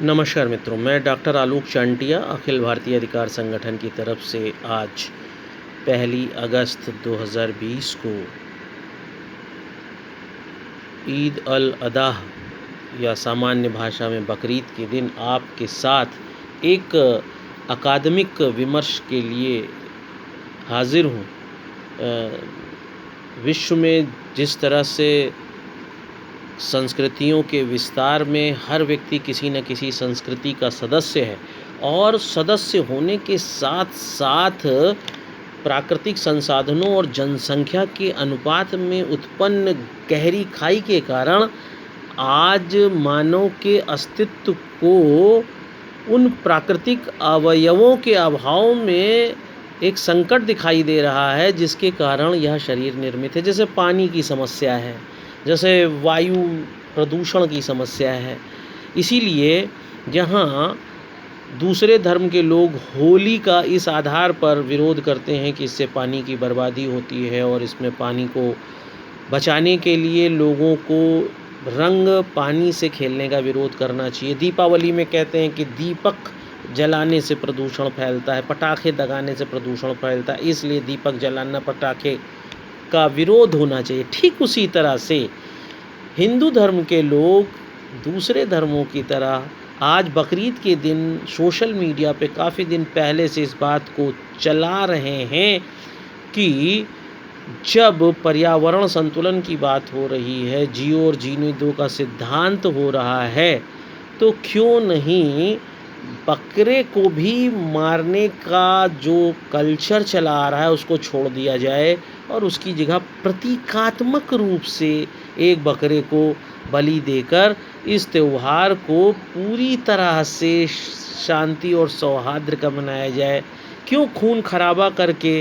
नमस्कार मित्रों, मैं डॉक्टर आलोक चांटिया अखिल भारतीय अधिकार संगठन की तरफ से आज 1 अगस्त 2020 को ईद अल अधा या सामान्य भाषा में बकरीद के दिन आपके साथ एक अकादमिक विमर्श के लिए हाजिर हूँ। विश्व में जिस तरह से संस्कृतियों के विस्तार में हर व्यक्ति किसी न किसी संस्कृति का सदस्य है और सदस्य होने के साथ साथ प्राकृतिक संसाधनों और जनसंख्या के अनुपात में उत्पन्न गहरी खाई के कारण आज मानव के अस्तित्व को उन प्राकृतिक अवयवों के अभाव में एक संकट दिखाई दे रहा है, जिसके कारण यह शरीर निर्मित है। जैसे पानी की समस्या है, जैसे वायु प्रदूषण की समस्या है। इसीलिए जहाँ दूसरे धर्म के लोग होली का इस आधार पर विरोध करते हैं कि इससे पानी की बर्बादी होती है और इसमें पानी को बचाने के लिए लोगों को रंग पानी से खेलने का विरोध करना चाहिए। दीपावली में कहते हैं कि दीपक जलाने से प्रदूषण फैलता है, पटाखे दगाने से प्रदूषण फैलता है, इसलिए दीपक जलाना, पटाखे का विरोध होना चाहिए। ठीक उसी तरह से हिंदू धर्म के लोग दूसरे धर्मों की तरह आज बकरीद के दिन सोशल मीडिया पे काफ़ी दिन पहले से इस बात को चला रहे हैं कि जब पर्यावरण संतुलन की बात हो रही है, जियो और जीने दो का सिद्धांत हो रहा है, तो क्यों नहीं बकरे को भी मारने का जो कल्चर चला आ रहा है उसको छोड़ दिया जाए और उसकी जगह प्रतीकात्मक रूप से एक बकरे को बलि देकर इस त्यौहार को पूरी तरह से शांति और सौहार्द का मनाया जाए। क्यों खून खराबा करके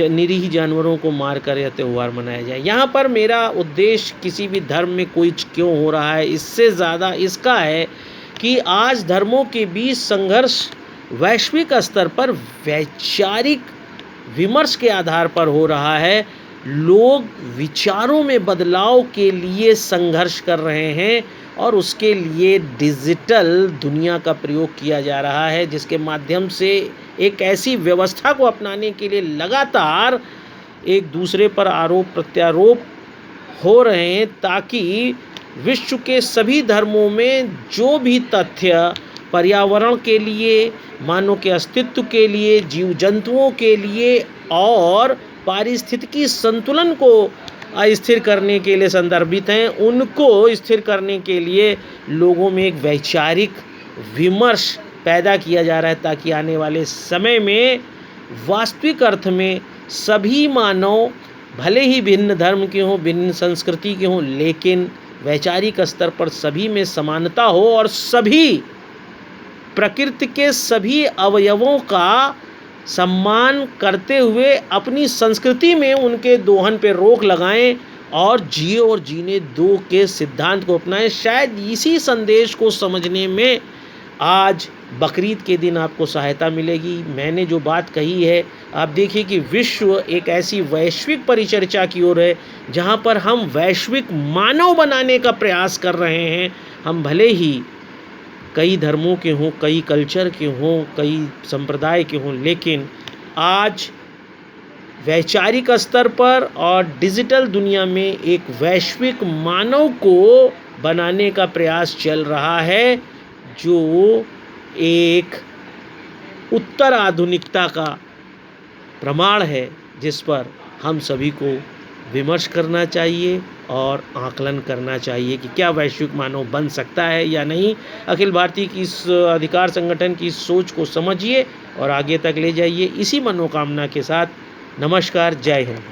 निरीह जानवरों को मार कर यह त्यौहार मनाया जाए। यहाँ पर मेरा उद्देश्य किसी भी धर्म में कोई क्यों हो रहा है, इससे ज़्यादा इसका है कि आज धर्मों के बीच संघर्ष वैश्विक स्तर पर वैचारिक विमर्श के आधार पर हो रहा है। लोग विचारों में बदलाव के लिए संघर्ष कर रहे हैं और उसके लिए डिजिटल दुनिया का प्रयोग किया जा रहा है, जिसके माध्यम से एक ऐसी व्यवस्था को अपनाने के लिए लगातार एक दूसरे पर आरोप प्रत्यारोप हो रहे हैं, ताकि विश्व के सभी धर्मों में जो भी तथ्य पर्यावरण के लिए, मानव के अस्तित्व के लिए, जीव जंतुओं के लिए और पारिस्थितिकी संतुलन को स्थिर करने के लिए संदर्भित हैं, उनको स्थिर करने के लिए लोगों में एक वैचारिक विमर्श पैदा किया जा रहा है, ताकि आने वाले समय में वास्तविक अर्थ में सभी मानव भले ही भिन्न धर्म के हों, भिन्न संस्कृति के हों, लेकिन वैचारिक स्तर पर सभी में समानता हो और सभी प्रकृति के सभी अवयवों का सम्मान करते हुए अपनी संस्कृति में उनके दोहन पे रोक लगाएं और जिए और जीने दो के सिद्धांत को अपनाएं। शायद इसी संदेश को समझने में आज बकरीद के दिन आपको सहायता मिलेगी। मैंने जो बात कही है, आप देखिए कि विश्व एक ऐसी वैश्विक परिचर्चा की ओर है जहां पर हम वैश्विक मानव बनाने का प्रयास कर रहे हैं। हम भले ही कई धर्मों के हों, कई कल्चर के हों, कई संप्रदाय के हों, लेकिन आज वैचारिक स्तर पर और डिजिटल दुनिया में एक वैश्विक मानव को बनाने का प्रयास चल रहा है, जो एक उत्तर आधुनिकता का प्रमाण है, जिस पर हम सभी को विमर्श करना चाहिए और आकलन करना चाहिए कि क्या वैश्विक मानव बन सकता है या नहीं। अखिल भारतीय की इस अधिकार संगठन की सोच को समझिए और आगे तक ले जाइए। इसी मनोकामना के साथ नमस्कार, जय हिंद।